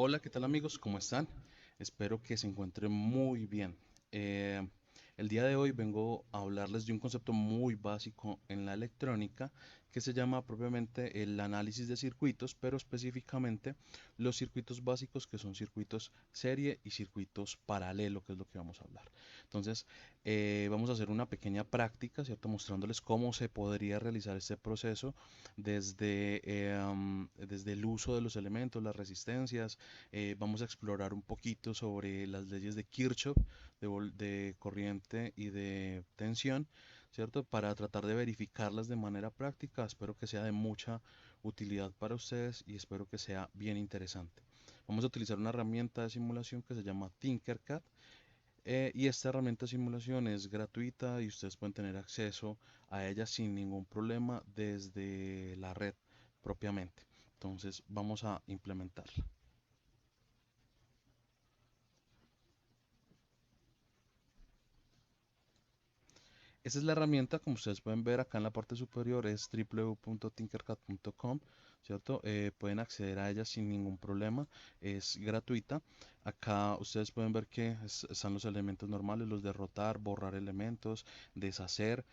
Hola, ¿qué tal amigos? ¿Cómo están? Espero que se encuentren muy bien. Eh, el día de hoy vengo a hablarles de un concepto muy básico en la electrónica que se llama propiamente el análisis de circuitos, pero específicamente los circuitos básicos que son circuitos serie y circuitos paralelo, que es lo que vamos a hablar. Entonces, vamos a hacer una pequeña práctica, ¿cierto? Mostrándoles cómo se podría realizar este proceso desde el uso de los elementos, las resistencias. Vamos a explorar un poquito sobre las leyes de Kirchhoff, de corriente y de tensión, ¿cierto? Para tratar de verificarlas de manera práctica. Espero que sea de mucha utilidad para ustedes y espero que sea bien interesante. Vamos a utilizar una herramienta de simulación que se llama Tinkercad. Y esta herramienta de simulación es gratuita y ustedes pueden tener acceso a ella sin ningún problema desde la red propiamente. Entonces vamos a implementarla. Esa es la herramienta, como ustedes pueden ver acá en la parte superior, es www.tinkercad.com, ¿cierto? Pueden acceder a ella sin ningún problema, es gratuita. Acá ustedes pueden ver que están los elementos normales, los de rotar, borrar elementos, deshacer,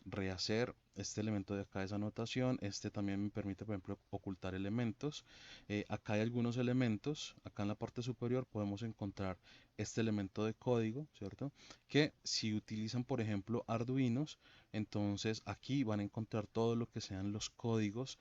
rehacer. Este elemento de acá es anotación, este también me permite, por ejemplo, ocultar elementos. Acá hay algunos elementos, acá en la parte superior podemos encontrar este elemento de código, ¿cierto? Que si utilizan, por ejemplo, Arduinos, entonces aquí van a encontrar todo lo que sean los códigos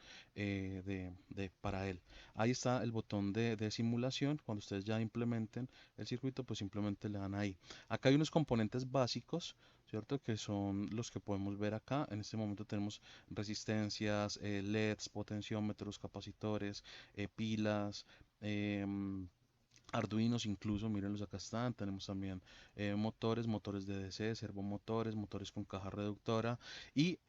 para él. Ahí está el botón de simulación. Cuando ustedes ya implementen el circuito, pues simplemente le dan ahí. Acá hay unos componentes básicos, ¿cierto? Que son los que podemos ver acá. En este momento tenemos resistencias, LEDs, potenciómetros, capacitores, pilas. Arduinos incluso, mírenlos acá están, tenemos también motores de DC, servomotores, motores con caja reductora y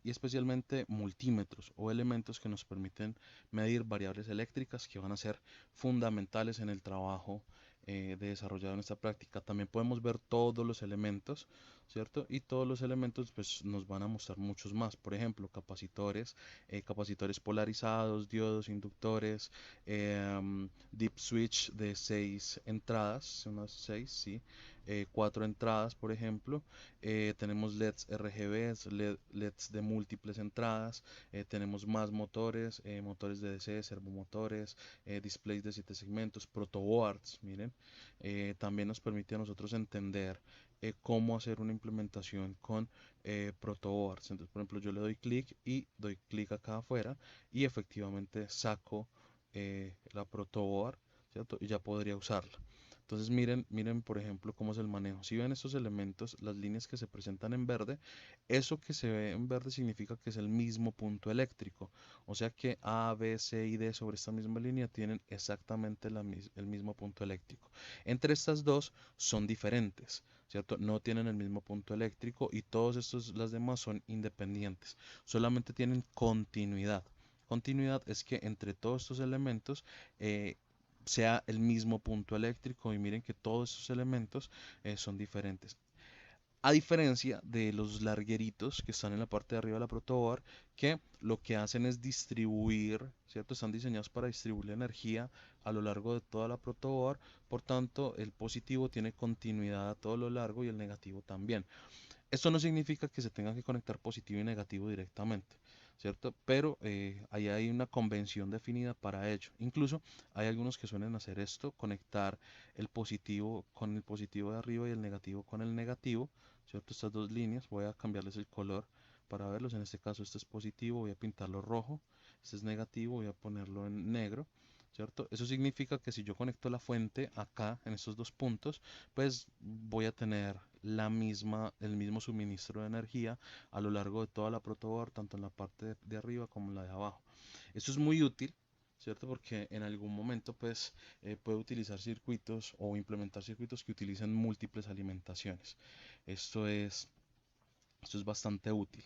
especialmente multímetros o elementos que nos permiten medir variables eléctricas que van a ser fundamentales en el trabajo de desarrollado en esta práctica. También podemos ver todos los elementos, ¿cierto? Y todos los elementos pues nos van a mostrar muchos más, por ejemplo, capacitores polarizados, diodos, inductores, deep switch de 6 entradas, unas 6, sí, 4 entradas, por ejemplo. Tenemos LEDs RGBs, LEDs de múltiples entradas. Tenemos más motores, motores de DC, servomotores, displays de 7 segmentos, protoboards, miren. También nos permite a nosotros entender cómo hacer una implementación con protoboards. Entonces, por ejemplo, yo le doy clic y doy clic acá afuera y efectivamente saco la protoboard, ¿cierto? Y ya podría usarla. Entonces miren por ejemplo cómo es el manejo. Si ven estos elementos, las líneas que se presentan en verde, eso que se ve en verde significa que es el mismo punto eléctrico. O sea que A, B, C y D sobre esta misma línea tienen exactamente el mismo punto eléctrico. Entre estas dos son diferentes, ¿cierto? No tienen el mismo punto eléctrico y todos estos, las demás son independientes. Solamente tienen continuidad. Continuidad es que entre todos estos elementos sea el mismo punto eléctrico y miren que todos estos elementos son diferentes. A diferencia de los largueritos que están en la parte de arriba de la protoboard, que lo que hacen es distribuir, ¿cierto? Están diseñados para distribuir la energía a lo largo de toda la protoboard, por tanto el positivo tiene continuidad a todo lo largo y el negativo también. Esto no significa que se tenga que conectar positivo y negativo directamente, ¿cierto? Pero ahí hay una convención definida para ello. Incluso hay algunos que suelen hacer esto, conectar el positivo con el positivo de arriba y el negativo con el negativo, ¿cierto? Estas dos líneas, voy a cambiarles el color para verlos. En este caso este es positivo, voy a pintarlo rojo. Este es negativo, voy a ponerlo en negro. ¿Cierto? Eso significa que si yo conecto la fuente acá en estos dos puntos, pues voy a tener el mismo suministro de energía a lo largo de toda la protoboard, tanto en la parte de arriba como en la de abajo. Esto es muy útil, ¿cierto? Porque en algún momento pues puede utilizar circuitos o implementar circuitos que utilicen múltiples alimentaciones. Esto es, esto es bastante útil.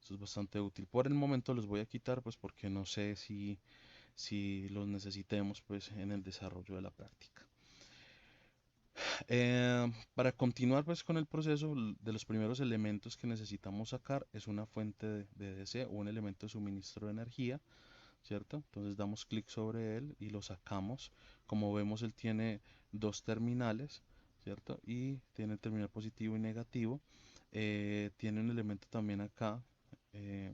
Esto es bastante útil. Por el momento los voy a quitar pues porque no sé si los necesitemos pues en el desarrollo de la práctica. Para continuar pues con el proceso, de los primeros elementos que necesitamos sacar es una fuente de DC o un elemento de suministro de energía, ¿cierto? Entonces damos clic sobre él y lo sacamos. Como vemos, él tiene dos terminales, ¿cierto? Y tiene terminal positivo y negativo. Tiene un elemento también acá eh,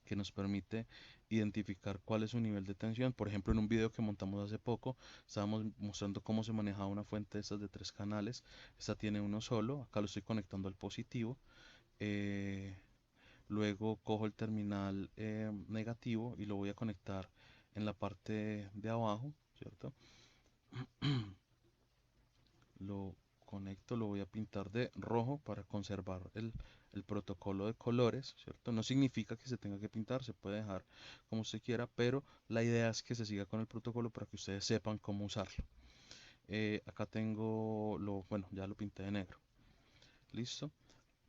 que nos permite identificar cuál es su nivel de tensión. Por ejemplo, en un video que montamos hace poco, estábamos mostrando cómo se manejaba una fuente de estas de tres canales. Esta tiene uno solo, acá lo estoy conectando al positivo. Eh, Luego cojo el terminal negativo y lo voy a conectar en la parte de abajo, ¿cierto? Lo conecto, lo voy a pintar de rojo para conservar el protocolo de colores, ¿cierto? No significa que se tenga que pintar, se puede dejar como usted quiera, pero la idea es que se siga con el protocolo para que ustedes sepan cómo usarlo. Acá tengo bueno, ya lo pinté de negro. ¿Listo?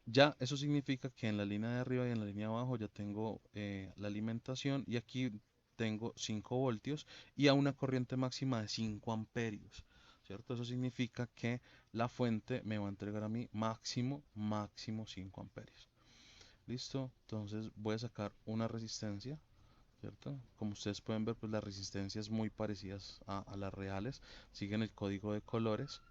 Ya eso significa que en la línea de arriba y en la línea de abajo ya tengo la alimentación y aquí tengo 5 voltios y a una corriente máxima de 5 amperios, ¿cierto? Eso significa que la fuente me va a entregar a mí máximo 5 amperios. ¿Listo? Entonces voy a sacar una resistencia, ¿cierto? Como ustedes pueden ver, pues las resistencias muy parecidas a las reales, siguen el código de colores.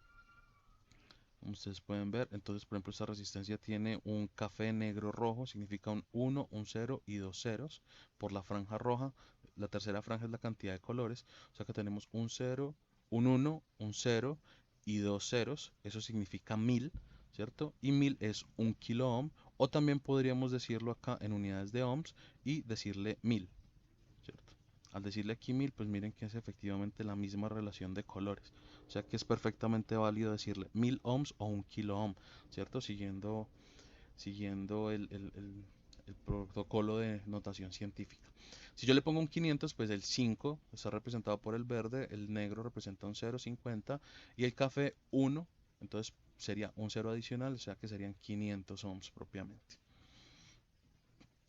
Como ustedes pueden ver, entonces por ejemplo esta resistencia tiene un café negro rojo, significa un 1, un 0 y dos ceros por la franja roja. La tercera franja es la cantidad de colores, o sea que tenemos un 0, un 1, un 0 y dos ceros, eso significa 1000, ¿cierto? Y 1000 es un kilo ohm, o también podríamos decirlo acá en unidades de ohms y decirle 1000, ¿cierto? Al decirle aquí 1000, pues miren que es efectivamente la misma relación de colores. O sea que es perfectamente válido decirle 1000 ohms o un kilo ohm, ¿cierto? Siguiendo el protocolo de notación científica. Si yo le pongo un 500, pues el 5 está representado por el verde, el negro representa un 0,50 y el café 1, entonces sería un 0 adicional, o sea que serían 500 ohms propiamente.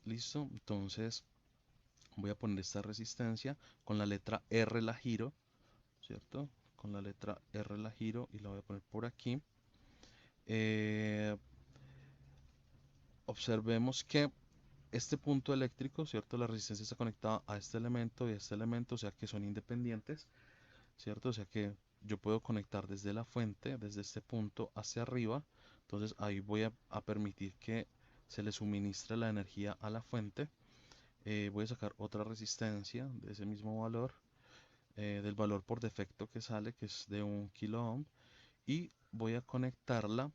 ¿Listo? Entonces voy a poner esta resistencia con la letra R la giro, ¿cierto? Con la letra R la giro y la voy a poner por aquí. Eh, Observemos que este punto eléctrico, ¿cierto? La resistencia está conectada a este elemento y a este elemento, o sea que son independientes, ¿cierto? O sea que yo puedo conectar desde la fuente, desde este punto hacia arriba. Entonces ahí voy a permitir que se le suministre la energía a la fuente. Voy a sacar otra resistencia de ese mismo valor, del valor por defecto que sale, que es de un kilo ohm, y voy a conectarla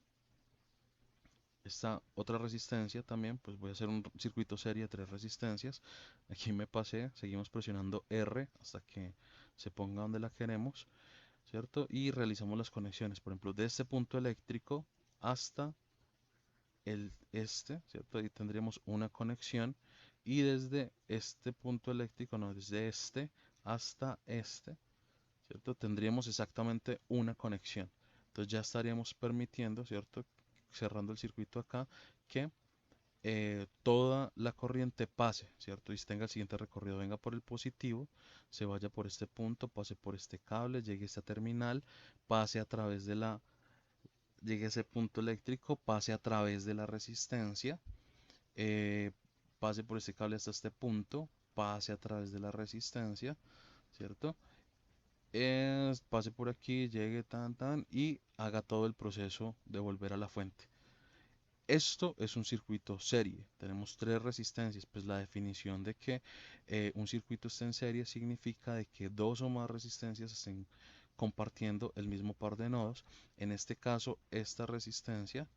esta otra resistencia también, pues voy a hacer un circuito serie de tres resistencias. Aquí me pasé, seguimos presionando R hasta que se ponga donde la queremos, ¿cierto? Y realizamos las conexiones, por ejemplo, de este punto eléctrico hasta ¿cierto? Ahí tendríamos una conexión y desde este punto eléctrico, no, desde este hasta este, ¿cierto? Tendríamos exactamente una conexión. Entonces ya estaríamos permitiendo, ¿cierto? Cerrando el circuito acá, que toda la corriente pase, ¿cierto? Y tenga el siguiente recorrido, venga por el positivo, se vaya por este punto, pase por este cable, llegue a esta terminal, pase a través de llegue a ese punto eléctrico, pase a través de la resistencia, eh, pase por este cable hasta este punto, pase a través de la resistencia, ¿cierto? Pase por aquí, llegue tan y haga todo el proceso de volver a la fuente. Esto es un circuito serie. Tenemos tres resistencias. Pues la definición de que un circuito esté en serie significa de que dos o más resistencias estén compartiendo el mismo par de nodos. En este caso, esta resistencia,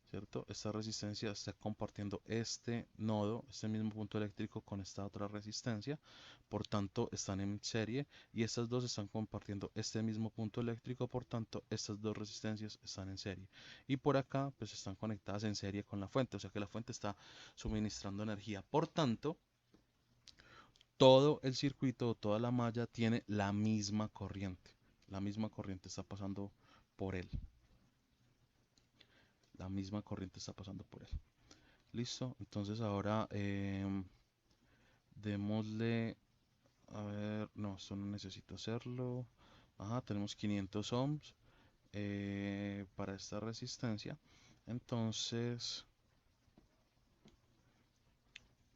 ¿cierto? Esta resistencia está compartiendo este nodo, este mismo punto eléctrico con esta otra resistencia. Por tanto, están en serie y estas dos están compartiendo este mismo punto eléctrico. Por tanto, estas dos resistencias están en serie. Y por acá, pues están conectadas en serie con la fuente. O sea que la fuente está suministrando energía. Por tanto, todo el circuito, toda la malla tiene la misma corriente. La misma corriente está pasando por él. La misma corriente está pasando por él. Listo. Entonces ahora démosle. A ver, no, esto no necesito hacerlo. Ajá, tenemos 500 ohms para esta resistencia. Entonces,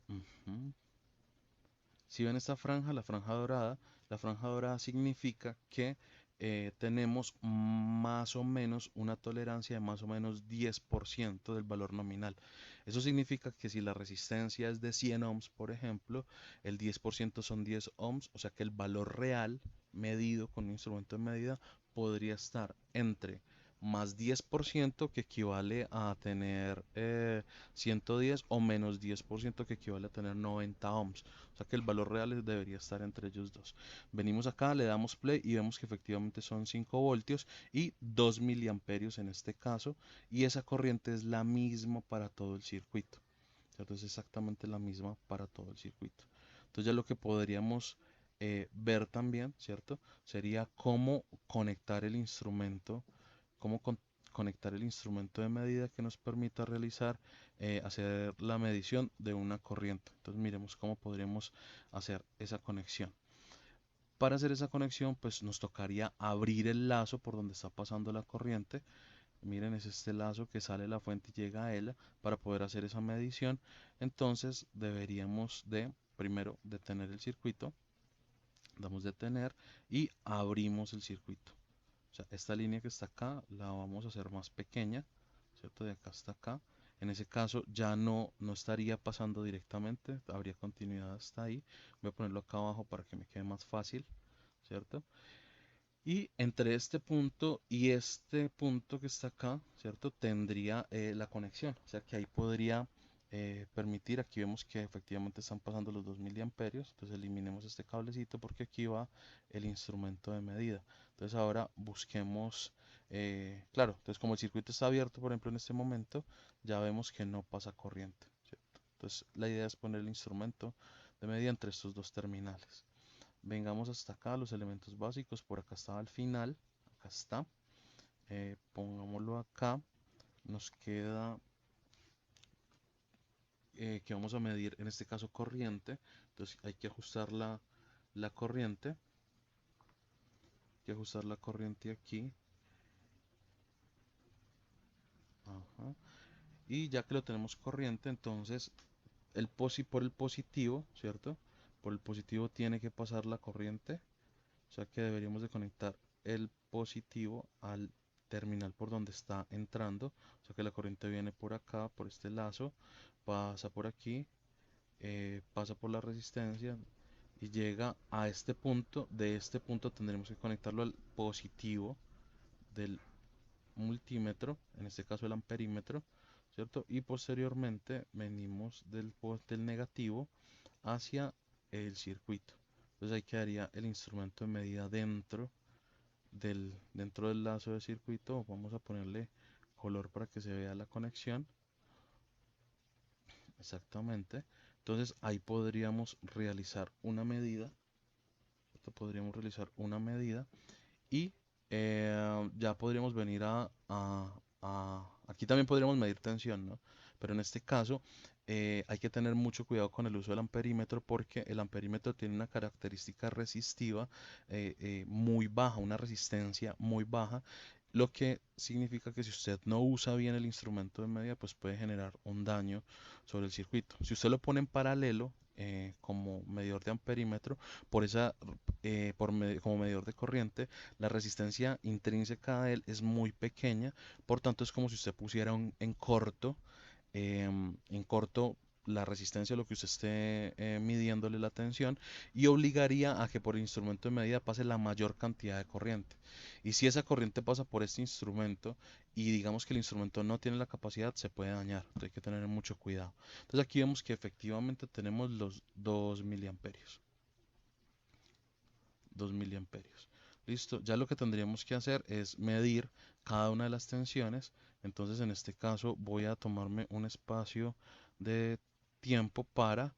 ujú, Si ven esta franja, la franja dorada significa que tenemos más o menos una tolerancia de más o menos 10% del valor nominal. Eso significa que si la resistencia es de 100 ohms, por ejemplo, el 10% son 10 ohms, o sea que el valor real medido con un instrumento de medida podría estar entre más 10% que equivale a tener 110 o menos 10% que equivale a tener 90 ohms. O sea que el valor real debería estar entre ellos dos. Venimos acá, le damos play y vemos que efectivamente son 5 voltios y 2 miliamperios en este caso. Y esa corriente es la misma para todo el circuito. ¿Cierto? Es exactamente la misma para todo el circuito. Entonces ya lo que podríamos ver también, ¿cierto? Sería cómo conectar el instrumento, cómo conectar el instrumento de medida que nos permita realizar, hacer la medición de una corriente. Entonces miremos cómo podríamos hacer esa conexión. Para hacer esa conexión, pues nos tocaría abrir el lazo por donde está pasando la corriente. Miren, es este lazo que sale de la fuente y llega a ella para poder hacer esa medición. Entonces deberíamos de primero detener el circuito, damos detener y abrimos el circuito. O sea, esta línea que está acá la vamos a hacer más pequeña, ¿cierto? De acá hasta acá. En ese caso ya no estaría pasando directamente, habría continuidad hasta ahí. Voy a ponerlo acá abajo para que me quede más fácil, ¿cierto? Y entre este punto y este punto que está acá, ¿cierto? Tendría la conexión. O sea que ahí podría permitir, aquí vemos que efectivamente están pasando los 2 miliamperios. Entonces eliminemos este cablecito porque aquí va el instrumento de medida. Entonces ahora busquemos, claro, entonces como el circuito está abierto, por ejemplo, en este momento, ya vemos que no pasa corriente, ¿cierto? Entonces la idea es poner el instrumento de medida entre estos dos terminales. Vengamos hasta acá, los elementos básicos, por acá estaba al final, acá está, pongámoslo acá, nos queda que vamos a medir, en este caso corriente, entonces hay que ajustar la corriente, hay que ajustar la corriente aquí, ajá, y ya que lo tenemos corriente, entonces por el positivo, ¿cierto? Por el positivo tiene que pasar la corriente. O sea que deberíamos de conectar el positivo al terminal por donde está entrando. O sea que la corriente viene por acá, por este lazo, pasa por aquí, pasa por la resistencia y llega a este punto. De este punto tendremos que conectarlo al positivo del multímetro, en este caso el amperímetro, ¿cierto? Y posteriormente venimos del negativo hacia el circuito. Entonces ahí quedaría el instrumento de medida dentro del lazo de circuito. Vamos a ponerle color para que se vea la conexión. Exactamente. Entonces ahí podríamos realizar una medida. Esto podríamos realizar una medida y ya podríamos venir aquí también podríamos medir tensión, ¿no? Pero en este caso hay que tener mucho cuidado con el uso del amperímetro porque el amperímetro tiene una característica resistiva muy baja, una resistencia muy baja, lo que significa que si usted no usa bien el instrumento de medida, pues puede generar un daño sobre el circuito. Si usted lo pone en paralelo como medidor de amperímetro, por esa, como medidor de corriente, la resistencia intrínseca de él es muy pequeña, por tanto es como si usted pusiera en corto la resistencia a lo que usted esté midiéndole la tensión y obligaría a que por el instrumento de medida pase la mayor cantidad de corriente. Y si esa corriente pasa por este instrumento y digamos que el instrumento no tiene la capacidad, se puede dañar. Entonces hay que tener mucho cuidado. Entonces aquí vemos que efectivamente tenemos los 2 miliamperios. 2 miliamperios. Listo, ya lo que tendríamos que hacer es medir cada una de las tensiones. Entonces en este caso voy a tomarme un espacio de tiempo para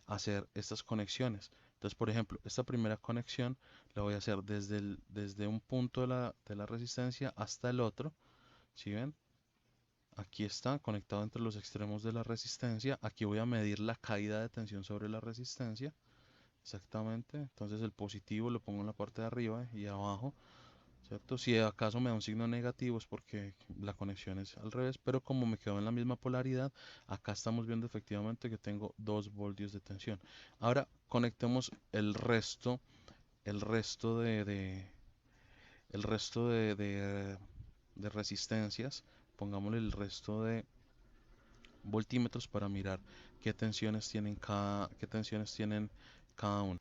hacer estas conexiones. Entonces, por ejemplo, esta primera conexión la voy a hacer desde un punto de la resistencia hasta el otro. ¿Sí ven? Aquí está conectado entre los extremos de la resistencia. Aquí voy a medir la caída de tensión sobre la resistencia. Exactamente, entonces el positivo lo pongo en la parte de arriba y abajo, ¿cierto? Si acaso me da un signo negativo es porque la conexión es al revés, pero como me quedo en la misma polaridad, acá estamos viendo efectivamente que tengo 2 voltios de tensión. Ahora conectemos el resto el resto de resistencias, pongámosle el resto de voltímetros para mirar qué tensiones tienen cada uno.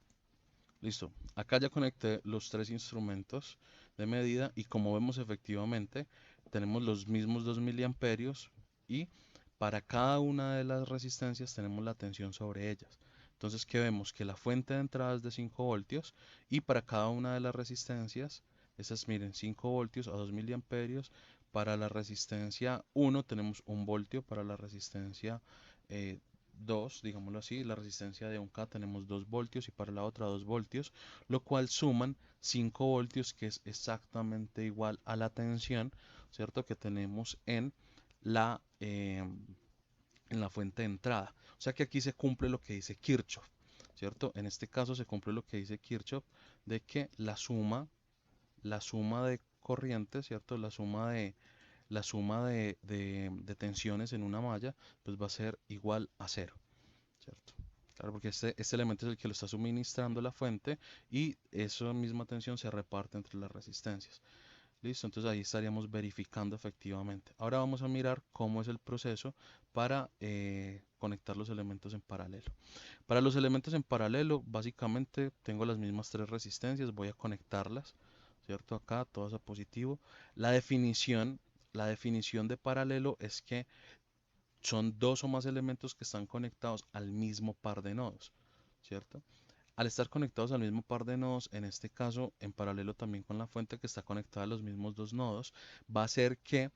Listo. Acá ya conecté los tres instrumentos de medida y como vemos efectivamente tenemos los mismos 2 miliamperios y para cada una de las resistencias tenemos la tensión sobre ellas. Entonces, ¿qué vemos? Que la fuente de entrada es de 5 voltios y para cada una de las resistencias, estas miren, 5 voltios a 2 miliamperios. Para la resistencia 1 tenemos 1 voltio, para la resistencia eh, 2, digámoslo así, la resistencia de 1K tenemos 2 voltios y para la otra 2 voltios, lo cual suman 5 voltios que es exactamente igual a la tensión, ¿cierto? Que tenemos la, eh, en la fuente de entrada. O sea que aquí se cumple lo que dice Kirchhoff, ¿cierto? En este caso se cumple lo que dice Kirchhoff de que la suma de corriente, ¿cierto? La suma de tensiones en una malla, pues va a ser igual a cero, ¿cierto? Claro, porque este elemento es el que lo está suministrando la fuente y esa misma tensión se reparte entre las resistencias. Listo, entonces ahí estaríamos verificando efectivamente. Ahora vamos a mirar cómo es el proceso para conectar los elementos en paralelo. Para los elementos en paralelo, básicamente tengo las mismas tres resistencias, voy a conectarlas, ¿cierto? Acá, todas a positivo. La definición, la definición de paralelo es que son dos o más elementos que están conectados al mismo par de nodos, ¿cierto? Al estar conectados al mismo par de nodos, en este caso en paralelo también con la fuente que está conectada a los mismos dos nodos, va a hacer que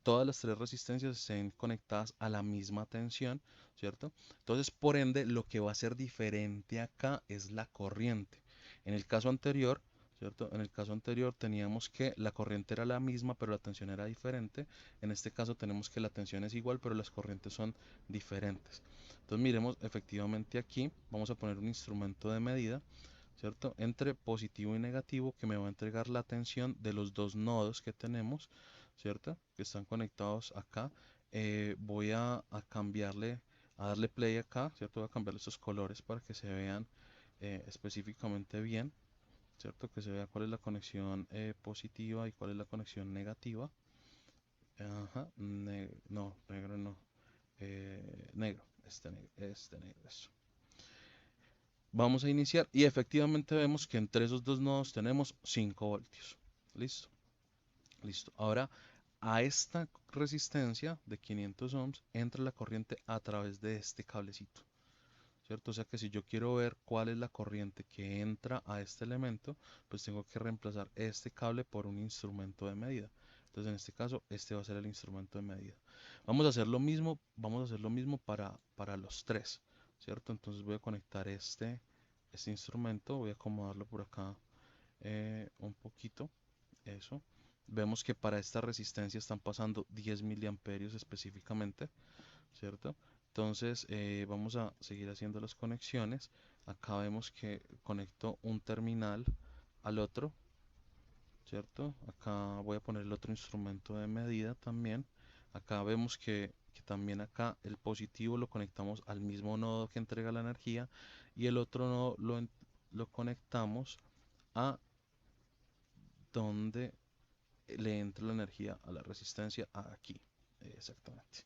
todas las tres resistencias estén conectadas a la misma tensión, ¿cierto? Entonces, por ende, lo que va a ser diferente acá es la corriente. En el caso anterior, ¿cierto? En el caso anterior teníamos que la corriente era la misma, pero la tensión era diferente. En este caso tenemos que la tensión es igual, pero las corrientes son diferentes. Entonces, miremos efectivamente aquí, vamos a poner un instrumento de medida, ¿cierto? Entre positivo y negativo que me va a entregar la tensión de los dos nodos que tenemos, ¿cierto? Que están conectados acá. Voy a cambiarle, a darle play acá, ¿cierto? Voy a cambiarle estos colores para que se vean específicamente bien, ¿cierto? Que se vea cuál es la conexión positiva y cuál es la conexión negativa. Ajá, no, negro no, negro, este negro, eso. Vamos a iniciar y efectivamente vemos que entre esos dos nodos tenemos 5 voltios. Listo, listo. Ahora a esta resistencia de 500 ohms entra la corriente a través de este cablecito, ¿cierto? O sea que si yo quiero ver cuál es la corriente que entra a este elemento, pues tengo que reemplazar este cable por un instrumento de medida. Entonces en este caso, este va a ser el instrumento de medida. Vamos a hacer lo mismo, vamos a hacer lo mismo para los tres, ¿cierto? Entonces voy a conectar este instrumento, voy a acomodarlo por acá un poquito, eso. Vemos que para esta resistencia están pasando 10 miliamperios específicamente, ¿cierto? Entonces vamos a seguir haciendo las conexiones. Acá vemos que conecto un terminal al otro, ¿cierto? Acá voy a poner el otro instrumento de medida también. Acá vemos que también acá el positivo lo conectamos al mismo nodo que entrega la energía y el otro nodo lo conectamos a donde le entra la energía a la resistencia aquí. Exactamente.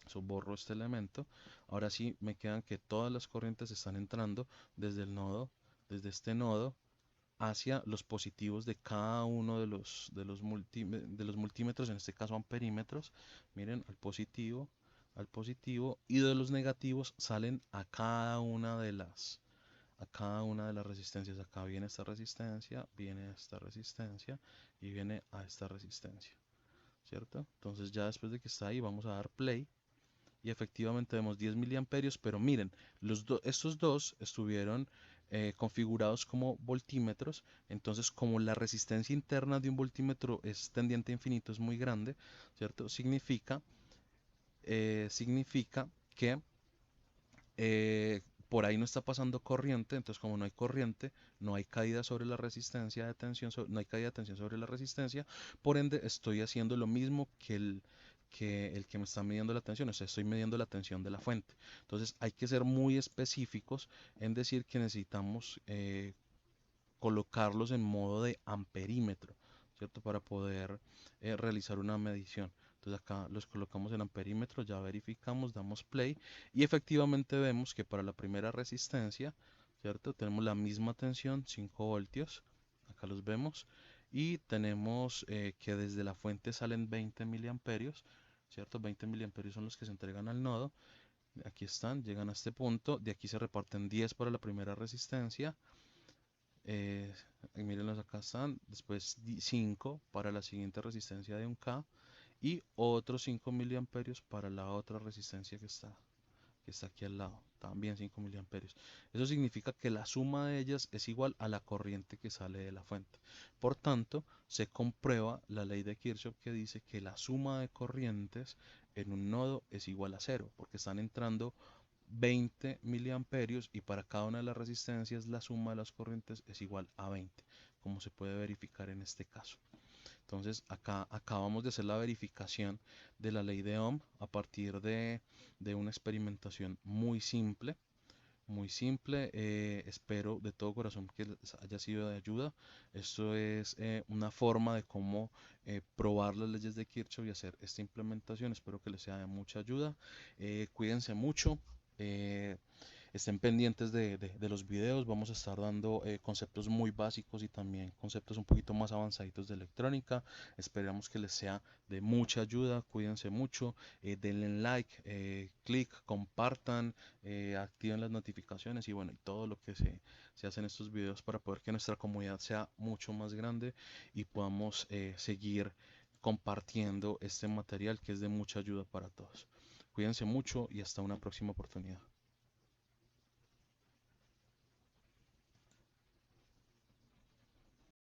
So, borro este elemento. Ahora sí me quedan que todas las corrientes están entrando desde el nodo, desde este nodo hacia los positivos de cada uno de los multímetros, en este caso amperímetros. Miren, al positivo y de los negativos salen a cada una de las resistencias. Acá viene esta resistencia y viene a esta resistencia, ¿cierto? Entonces ya después de que está ahí vamos a dar play y efectivamente vemos 10 miliamperios, pero miren, estos dos estuvieron configurados como voltímetros, entonces como la resistencia interna de un voltímetro es tendiente a infinito, es muy grande, ¿cierto? Significa que por ahí no está pasando corriente, entonces como no hay corriente, no hay caída sobre la resistencia de tensión, no hay caída de tensión sobre la resistencia, por ende estoy haciendo lo mismo que me está midiendo la tensión, o sea, estoy midiendo la tensión de la fuente. Entonces hay que ser muy específicos en decir que necesitamos colocarlos en modo de amperímetro, ¿cierto? Para poder realizar una medición. Entonces acá los colocamos en amperímetro, ya verificamos, damos play y efectivamente vemos que para la primera resistencia, ¿cierto? Tenemos la misma tensión, 5 voltios, acá los vemos, y tenemos que desde la fuente salen 20 miliamperios, ¿cierto? 20 miliamperios son los que se entregan al nodo. Aquí están, llegan a este punto, de aquí se reparten 10 para la primera resistencia, eh, y mírenlos acá están, después 5 para la siguiente resistencia de 1K y otros 5 miliamperios para la otra resistencia que está aquí al lado, también 5 miliamperios. Eso significa que la suma de ellas es igual a la corriente que sale de la fuente. Por tanto, se comprueba la ley de Kirchhoff que dice que la suma de corrientes en un nodo es igual a cero, porque están entrando 20 miliamperios y para cada una de las resistencias la suma de las corrientes es igual a 20, como se puede verificar en este caso. Entonces acá acabamos de hacer la verificación de la ley de Ohm a partir de una experimentación muy simple. Muy simple, espero de todo corazón que les haya sido de ayuda. Esto es una forma de cómo probar las leyes de Kirchhoff y hacer esta implementación. Espero que les sea de mucha ayuda. Cuídense mucho. eh, Estén pendientes de los videos, vamos a estar dando conceptos muy básicos y también conceptos un poquito más avanzaditos de electrónica. Esperamos que les sea de mucha ayuda, cuídense mucho, denle like, clic, compartan, activen las notificaciones y bueno, y todo lo que se hace en estos videos para poder que nuestra comunidad sea mucho más grande y podamos seguir compartiendo este material que es de mucha ayuda para todos. Cuídense mucho y hasta una próxima oportunidad.